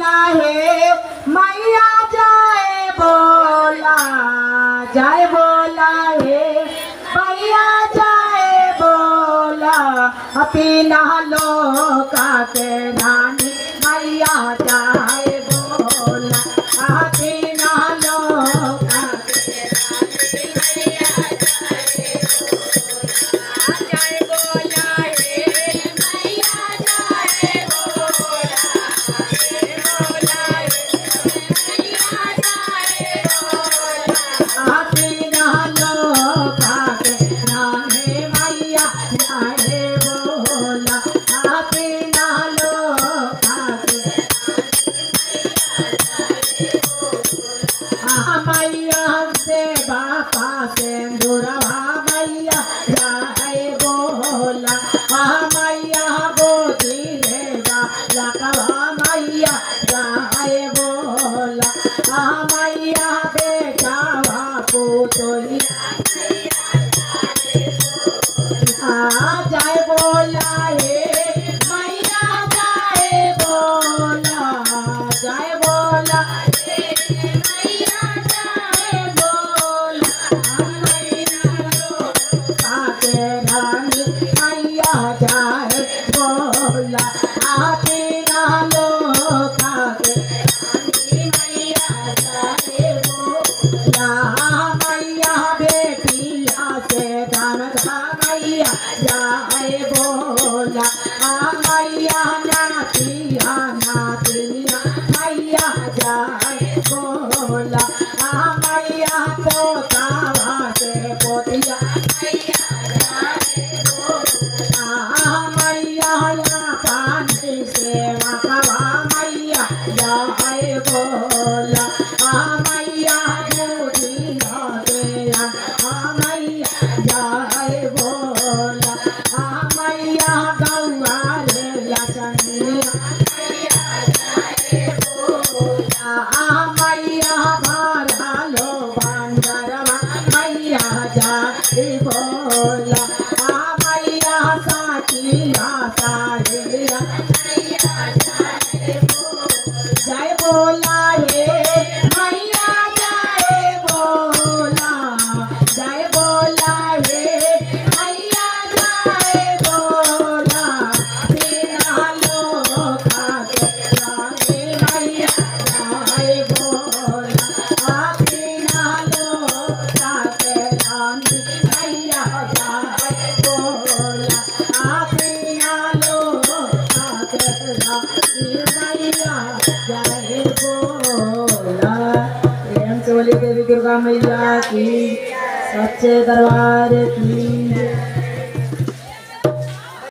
बोला है मैया जाए बोला है मैया जाए बोला अपना लोका के नानी मैया जाए बोला अपना लोका मैया से बापा सिंदूरवा मैया जाए बोला मैया गोदी लेवा लकवा मैया जाए बोला मैया बेटावा पुतलिया जाए बोला है मैया जाए बोला मैया बेटिया से धन मैया जाए बोला मैया नातिया मैया जाए बोला मैया पोतावा से पोतिया मैया पानी से मखवा मैया जाए बोला मैया दूधी मैया जाए बोला मैया गौआ रे लचनिया मैया भरालो बंदरवा मैया जाए बोला मैया साचिया साड़िया जाए बोला है मैया जाए बोला है मैया जाए बोला बिना लोका के मैया जाए बोला बिना लोका के मैया जाए बोला बिना लोका के मैया जाए बोला। प्रेम से बोली देवी दुर्गा मैया की, सच्चे दरबार की।